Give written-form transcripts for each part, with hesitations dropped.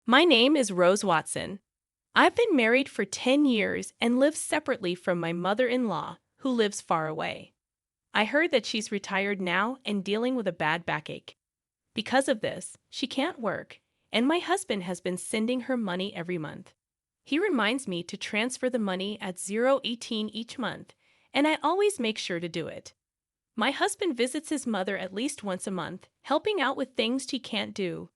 My name is Rose Watson. I've been married for 10 years and live separately from my mother-in-law, who lives far away. I heard that she's retired now and dealing with a bad backache. Because of this, she can't work, and my husband has been sending her money every month. He reminds me to transfer the money at 018 each month, and I always make sure to do it. My husband visits his mother at least once a month, helping out with things she can't do.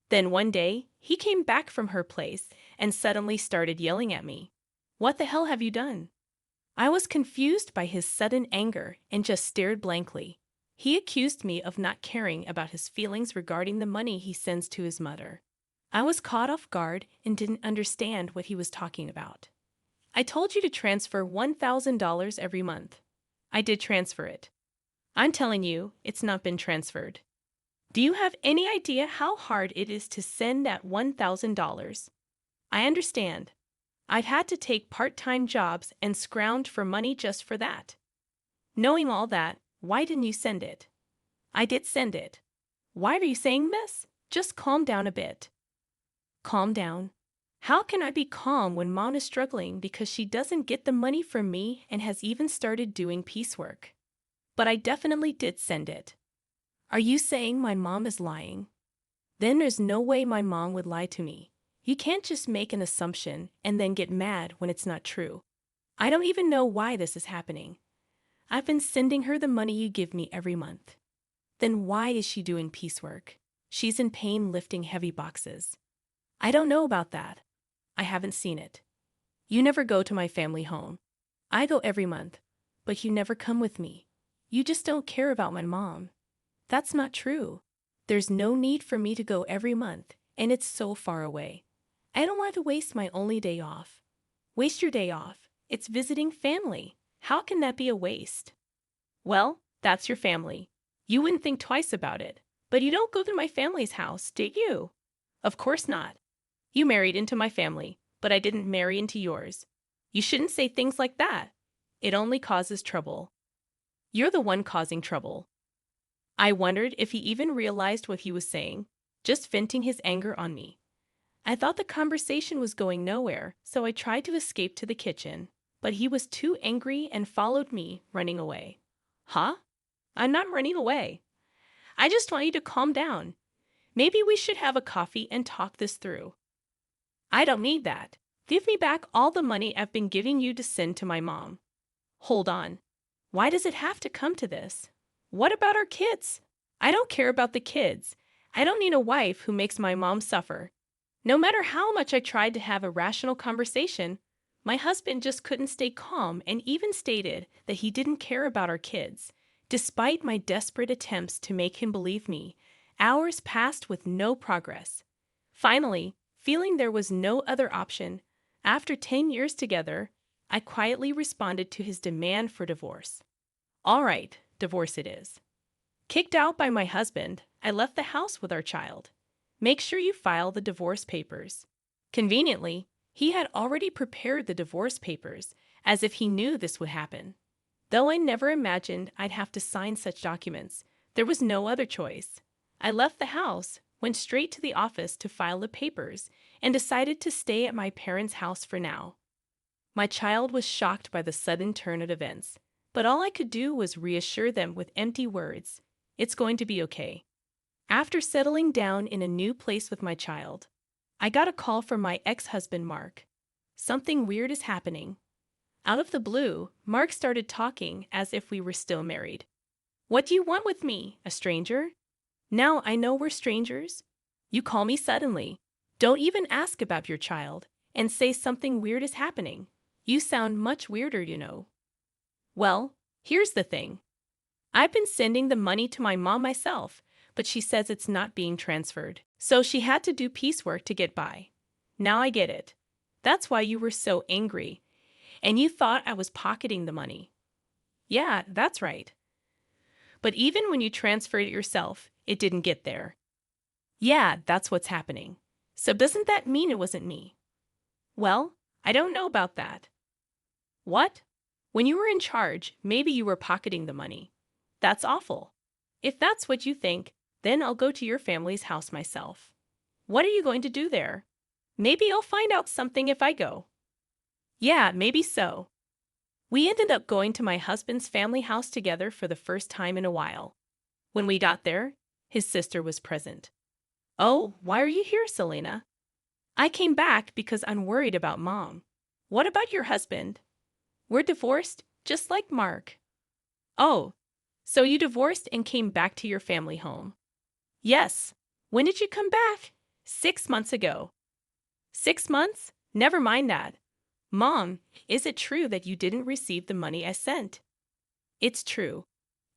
Then one day, he came back from her place and suddenly started yelling at me. What the hell have you done? I was confused by his sudden anger and just stared blankly. He accused me of not caring about his feelings regarding the money he sends to his mother. I was caught off guard and didn't understand what he was talking about. I told you to transfer $1,000 every month. I did transfer it. I'm telling you, it's not been transferred. Do you have any idea how hard it is to send that $1,000? I understand. I've had to take part-time jobs and scrounge for money just for that. Knowing all that, why didn't you send it? I did send it. Why are you saying this? Just calm down a bit. Calm down? How can I be calm when Mom is struggling because she doesn't get the money from me and has even started doing piecework? But I definitely did send it. Are you saying my mom is lying? Then there's no way my mom would lie to me. You can't just make an assumption and then get mad when it's not true. I don't even know why this is happening. I've been sending her the money you give me every month. Then why is she doing piecework? She's in pain lifting heavy boxes. I don't know about that. I haven't seen it. You never go to my family home. I go every month, but you never come with me. You just don't care about my mom. That's not true. There's no need for me to go every month, and it's so far away. I don't want to waste my only day off. Waste your day off. It's visiting family. How can that be a waste? Well, that's your family. You wouldn't think twice about it. But you don't go to my family's house, did you? Of course not. You married into my family, but I didn't marry into yours. You shouldn't say things like that. It only causes trouble. You're the one causing trouble. I wondered if he even realized what he was saying, just venting his anger on me. I thought the conversation was going nowhere, so I tried to escape to the kitchen, but he was too angry and followed me, running away. Huh? I'm not running away. I just want you to calm down. Maybe we should have a coffee and talk this through. I don't need that. Give me back all the money I've been giving you to send to my mom. Hold on. Why does it have to come to this? What about our kids? I don't care about the kids. I don't need a wife who makes my mom suffer. No matter how much I tried to have a rational conversation, my husband just couldn't stay calm and even stated that he didn't care about our kids. Despite my desperate attempts to make him believe me, hours passed with no progress. Finally, feeling there was no other option, after 10 years together, I quietly responded to his demand for divorce. All right, divorce it is. Kicked out by my husband, I left the house with our child. Make sure you file the divorce papers. Conveniently, he had already prepared the divorce papers, as if he knew this would happen. Though I never imagined I'd have to sign such documents, there was no other choice. I left the house, went straight to the office to file the papers, and decided to stay at my parents' house for now. My child was shocked by the sudden turn of events, but all I could do was reassure them with empty words. It's going to be okay. After settling down in a new place with my child, I got a call from my ex-husband, Mark. Something weird is happening. Out of the blue, Mark started talking as if we were still married. What do you want with me, a stranger? Now I know we're strangers. You call me suddenly. Don't even ask about your child, and say something weird is happening. You sound much weirder, you know. Well, here's the thing. I've been sending the money to my mom myself, but she says it's not being transferred. So she had to do piecework to get by. Now I get it. That's why you were so angry. And you thought I was pocketing the money. Yeah, that's right. But even when you transferred it yourself, it didn't get there. Yeah, that's what's happening. So doesn't that mean it wasn't me? Well, I don't know about that. What? When you were in charge, maybe you were pocketing the money. That's awful. If that's what you think, then I'll go to your family's house myself. What are you going to do there? Maybe I'll find out something if I go. Yeah, maybe so. We ended up going to my husband's family house together for the first time in a while. When we got there, his sister was present. Oh, why are you here, Selena? I came back because I'm worried about Mom. What about your husband? We're divorced, just like Mark. Oh, so you divorced and came back to your family home? Yes. When did you come back? 6 months ago. 6 months? Never mind that. Mom, is it true that you didn't receive the money I sent? It's true.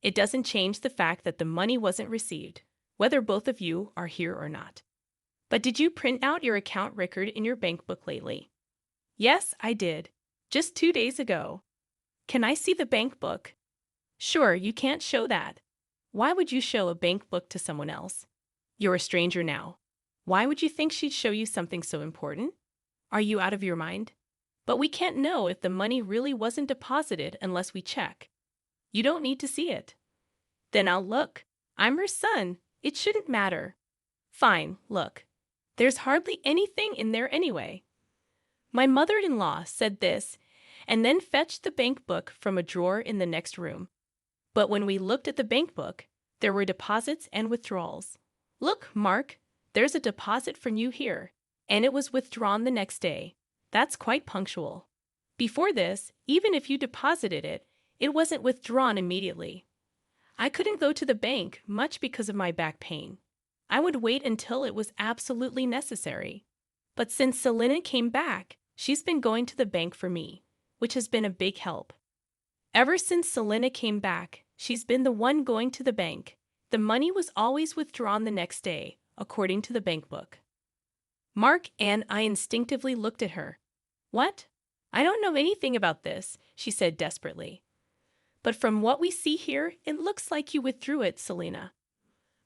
It doesn't change the fact that the money wasn't received, whether both of you are here or not. But did you print out your account record in your bank book lately? Yes, I did. Just 2 days ago. Can I see the bank book? Sure, you can't show that. Why would you show a bank book to someone else? You're a stranger now. Why would you think she'd show you something so important? Are you out of your mind? But we can't know if the money really wasn't deposited unless we check. You don't need to see it. Then I'll look. I'm her son. It shouldn't matter. Fine, look. There's hardly anything in there anyway. My mother-in-law said this, and then fetched the bank book from a drawer in the next room. But when we looked at the bank book, there were deposits and withdrawals. Look, Mark, there's a deposit from you here, and it was withdrawn the next day. That's quite punctual. Before this, even if you deposited it, it wasn't withdrawn immediately. I couldn't go to the bank much because of my back pain. I would wait until it was absolutely necessary. But since Selena came back, she's been going to the bank for me, which has been a big help. Ever since Selena came back, she's been the one going to the bank. The money was always withdrawn the next day, according to the bank book. Mark and I instinctively looked at her. What? I don't know anything about this, she said desperately. But from what we see here, it looks like you withdrew it, Selena.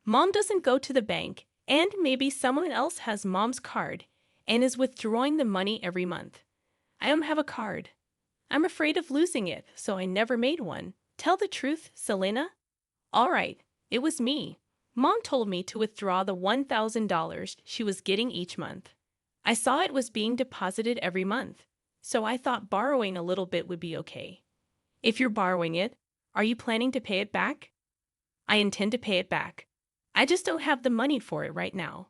Mom doesn't go to the bank, and maybe someone else has Mom's card and is withdrawing the money every month. I don't have a card. I'm afraid of losing it, so I never made one. Tell the truth, Selena. All right, it was me. Mom told me to withdraw the $1,000 she was getting each month. I saw it was being deposited every month, so I thought borrowing a little bit would be okay. If you're borrowing it, are you planning to pay it back? I intend to pay it back. I just don't have the money for it right now.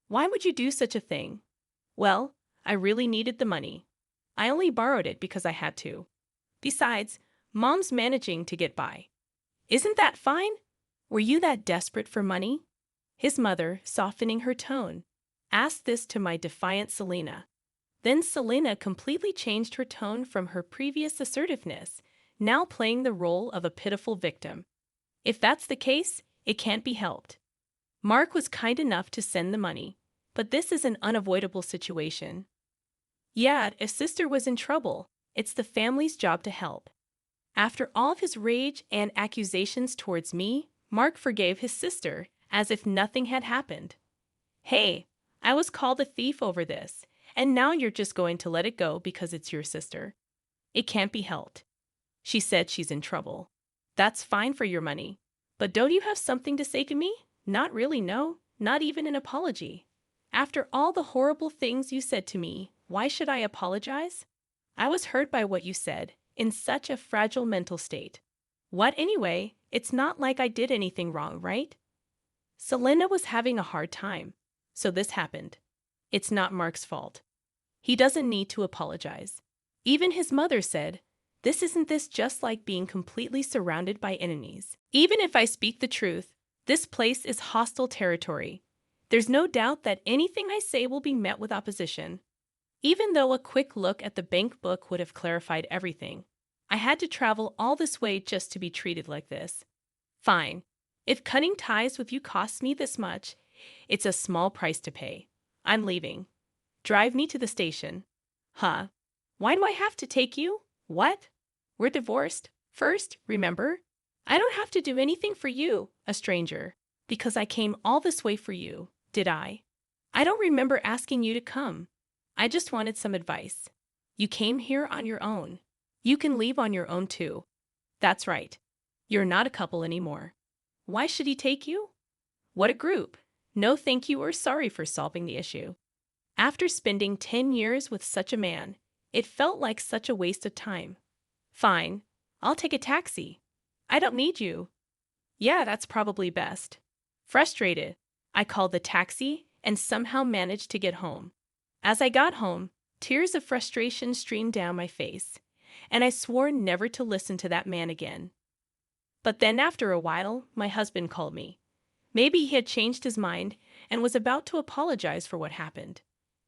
Why would you do such a thing? Well, I really needed the money. I only borrowed it because I had to. Besides, Mom's managing to get by. Isn't that fine? Were you that desperate for money? His mother, softening her tone, asked this to my defiant Selena. Then Selena completely changed her tone from her previous assertiveness, now playing the role of a pitiful victim. If that's the case, it can't be helped. Mark was kind enough to send the money, but this is an unavoidable situation. Yeah, if sister was in trouble, it's the family's job to help. After all of his rage and accusations towards me, Mark forgave his sister as if nothing had happened. Hey, I was called a thief over this, and now you're just going to let it go because it's your sister. It can't be helped. She said she's in trouble. That's fine for your money. But don't you have something to say to me? Not really, no. Not even an apology. After all the horrible things you said to me, why should I apologize? I was hurt by what you said, in such a fragile mental state. What anyway? It's not like I did anything wrong, right? Selena was having a hard time, so this happened. It's not Mark's fault. He doesn't need to apologize. Even his mother said, isn't this just like being completely surrounded by enemies? Even if I speak the truth, this place is hostile territory. There's no doubt that anything I say will be met with opposition. Even though a quick look at the bank book would have clarified everything, I had to travel all this way just to be treated like this. Fine. If cutting ties with you costs me this much, it's a small price to pay. I'm leaving. Drive me to the station. Huh? Why do I have to take you? What? We're divorced. First, remember? I don't have to do anything for you, a stranger, because I came all this way for you, did I? I don't remember asking you to come. I just wanted some advice. You came here on your own. You can leave on your own too. That's right. You're not a couple anymore. Why should he take you? What a group. No thank you or sorry for solving the issue. After spending 10 years with such a man, it felt like such a waste of time. Fine, I'll take a taxi. I don't need you. Yeah, that's probably best. Frustrated, I called the taxi and somehow managed to get home. As I got home, tears of frustration streamed down my face, and I swore never to listen to that man again. But then after a while, my husband called me. Maybe he had changed his mind and was about to apologize for what happened.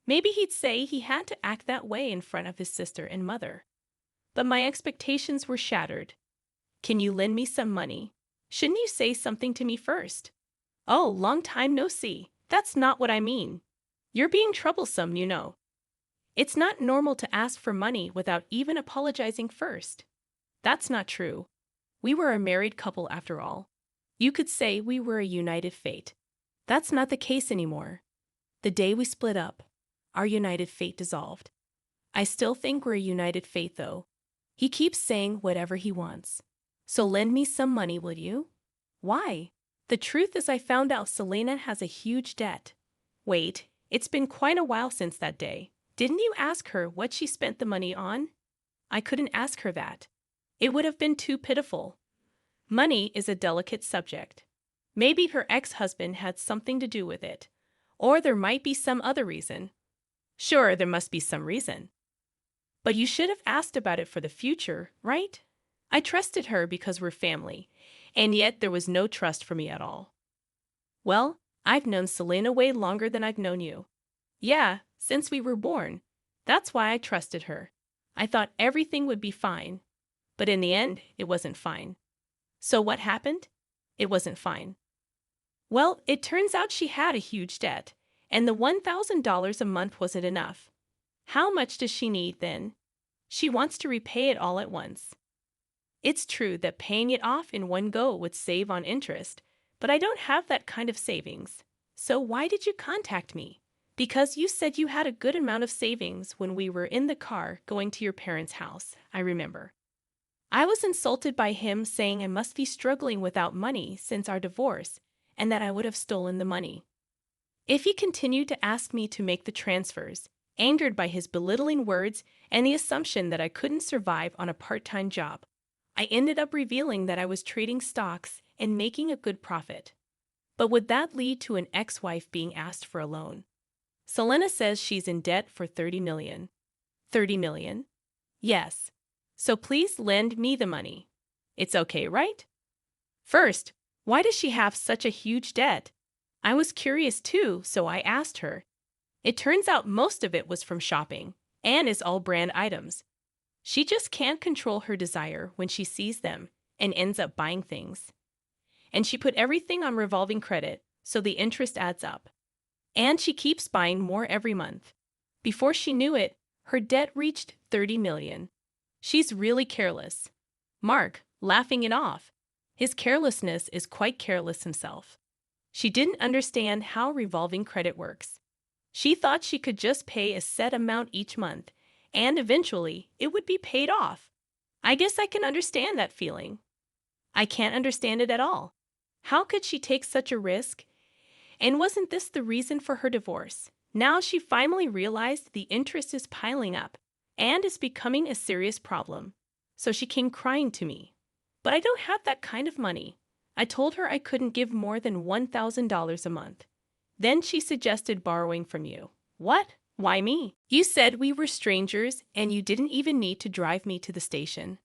Maybe he'd say he had to act that way in front of his sister and mother. But my expectations were shattered. Can you lend me some money? Shouldn't you say something to me first? Oh, long time no see. That's not what I mean. You're being troublesome, you know. It's not normal to ask for money without even apologizing first. That's not true. We were a married couple after all. You could say we were a united fate. That's not the case anymore. The day we split up, our united fate dissolved. I still think we're a united fate, though. He keeps saying whatever he wants. So lend me some money, will you? Why? The truth is I found out Selena has a huge debt. Wait, it's been quite a while since that day. Didn't you ask her what she spent the money on? I couldn't ask her that. It would have been too pitiful. Money is a delicate subject. Maybe her ex-husband had something to do with it. Or there might be some other reason. Sure, there must be some reason. But you should have asked about it for the future, right? I trusted her because we're family, and yet there was no trust for me at all. Well, I've known Selena way longer than I've known you. Yeah, since we were born. That's why I trusted her. I thought everything would be fine. But in the end, it wasn't fine. So what happened? It wasn't fine. Well, it turns out she had a huge debt, and the $1,000 a month wasn't enough. How much does she need then? She wants to repay it all at once. It's true that paying it off in one go would save on interest, but I don't have that kind of savings. So why did you contact me? Because you said you had a good amount of savings when we were in the car going to your parents' house, I remember. I was insulted by him saying I must be struggling without money since our divorce and that I would have stolen the money. If he continued to ask me to make the transfers, angered by his belittling words and the assumption that I couldn't survive on a part-time job, I ended up revealing that I was trading stocks and making a good profit. But would that lead to an ex-wife being asked for a loan? Selena says she's in debt for $30 million. $30 million? Yes. So please lend me the money. It's okay, right? First, why does she have such a huge debt? I was curious too, so I asked her. It turns out most of it was from shopping, and is all brand items. She just can't control her desire when she sees them and ends up buying things. And she put everything on revolving credit, so the interest adds up. And she keeps buying more every month. Before she knew it, her debt reached $30 million. She's really careless. Mark, laughing it off. His carelessness is quite careless himself. She didn't understand how revolving credit works. She thought she could just pay a set amount each month, and eventually it would be paid off. I guess I can understand that feeling. I can't understand it at all. How could she take such a risk? And wasn't this the reason for her divorce? Now she finally realized the interest is piling up and is becoming a serious problem. So she came crying to me. But I don't have that kind of money. I told her I couldn't give more than $1,000 a month. Then she suggested borrowing from you. What? Why me? You said we were strangers and you didn't even need to drive me to the station.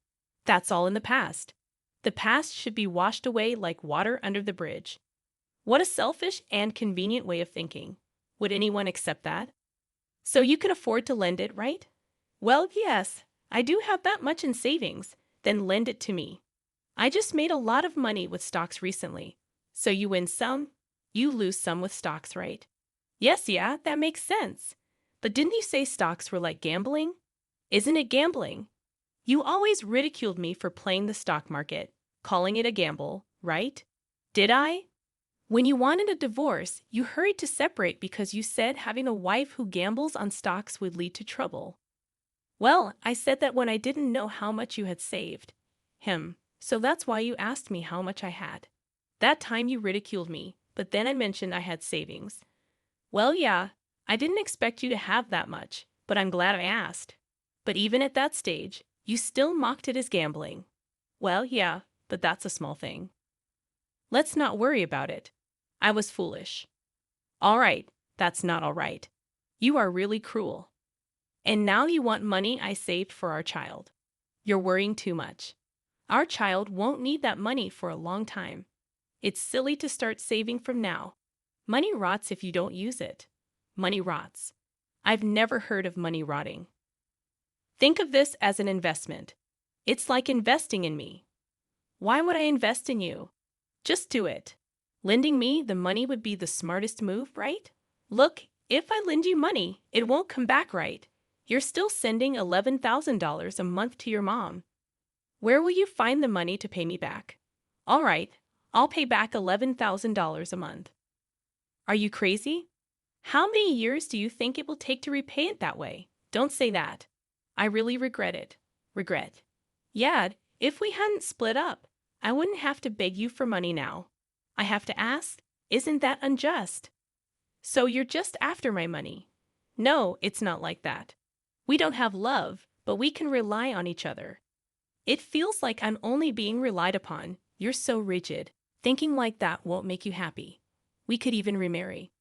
That's all in the past. The past should be washed away like water under the bridge. What a selfish and convenient way of thinking. Would anyone accept that? So you can afford to lend it, right? Well, yes, I do have that much in savings. Then lend it to me. I just made a lot of money with stocks recently. So you win some, you lose some with stocks, right? Yes, yeah, that makes sense. But didn't you say stocks were like gambling? Isn't it gambling? You always ridiculed me for playing the stock market, calling it a gamble, right? Did I? When you wanted a divorce, you hurried to separate because you said having a wife who gambles on stocks would lead to trouble. Well, I said that when I didn't know how much you had saved. So that's why you asked me how much I had. That time you ridiculed me, but then I mentioned I had savings. Well, yeah, I didn't expect you to have that much, but I'm glad I asked. But even at that stage, you still mocked it as gambling. Well, yeah, but that's a small thing. Let's not worry about it. I was foolish. All right, that's not all right. You are really cruel. And now you want money I saved for our child. You're worrying too much. Our child won't need that money for a long time. It's silly to start saving from now. Money rots if you don't use it. Money rots. I've never heard of money rotting. Think of this as an investment. It's like investing in me. Why would I invest in you? Just do it. Lending me the money would be the smartest move, right? Look, if I lend you money, it won't come back right. You're still sending $11,000 a month to your mom. Where will you find the money to pay me back? All right, I'll pay back $11,000 a month. Are you crazy? How many years do you think it will take to repay it that way? Don't say that. I really regret it. Regret. Yeah, if we hadn't split up, I wouldn't have to beg you for money now. I have to ask, isn't that unjust? So you're just after my money. No, it's not like that. We don't have love, but we can rely on each other. It feels like I'm only being relied upon. You're so rigid. Thinking like that won't make you happy. We could even remarry.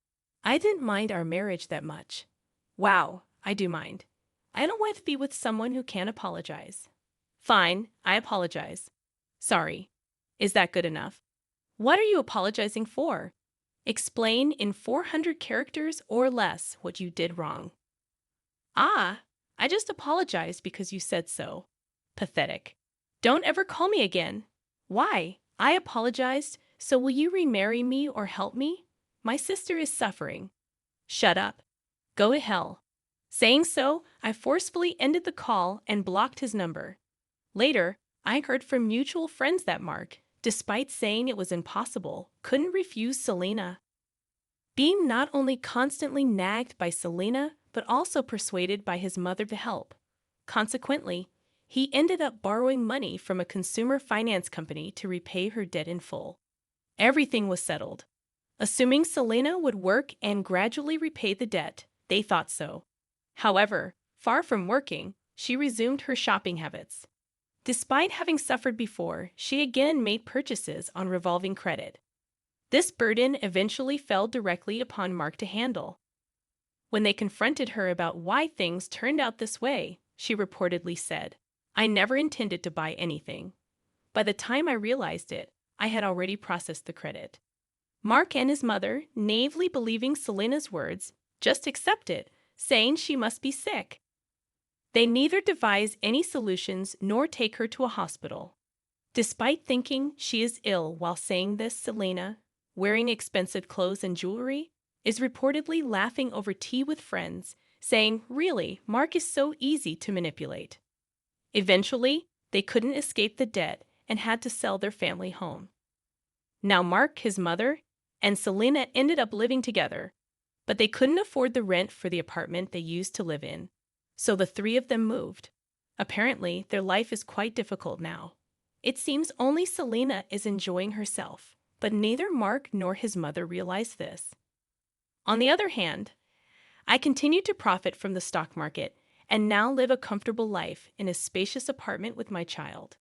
I didn't mind our marriage that much. Wow, I do mind. I don't want to be with someone who can't apologize. Fine, I apologize. Sorry. Is that good enough? What are you apologizing for? Explain in 400 characters or less what you did wrong. Ah, I just apologized because you said so. Pathetic. Don't ever call me again. Why? I apologized, so will you remarry me or help me? My sister is suffering. Shut up. Go to hell. Saying so, I forcefully ended the call and blocked his number. Later, I heard from mutual friends that Mark, despite saying it was impossible, couldn't refuse Selena. Being not only constantly nagged by Selena, but also persuaded by his mother to help. Consequently, he ended up borrowing money from a consumer finance company to repay her debt in full. Everything was settled. Assuming Selena would work and gradually repay the debt, they thought so. However, far from working, she resumed her shopping habits. Despite having suffered before, she again made purchases on revolving credit. This burden eventually fell directly upon Mark to handle. When they confronted her about why things turned out this way, she reportedly said, "I never intended to buy anything. By the time I realized it, I had already processed the credit." Mark and his mother, naively believing Selena's words, just accept it, saying she must be sick. They neither devise any solutions nor take her to a hospital. Despite thinking she is ill while saying this, Selena, wearing expensive clothes and jewelry, is reportedly laughing over tea with friends, saying, "Really, Mark is so easy to manipulate." Eventually, they couldn't escape the debt and had to sell their family home. Now Mark, his mother, and Selena ended up living together, but they couldn't afford the rent for the apartment they used to live in, so the three of them moved. Apparently, their life is quite difficult now. It seems only Selena is enjoying herself, but neither Mark nor his mother realize this. On the other hand, I continue to profit from the stock market and now live a comfortable life in a spacious apartment with my child.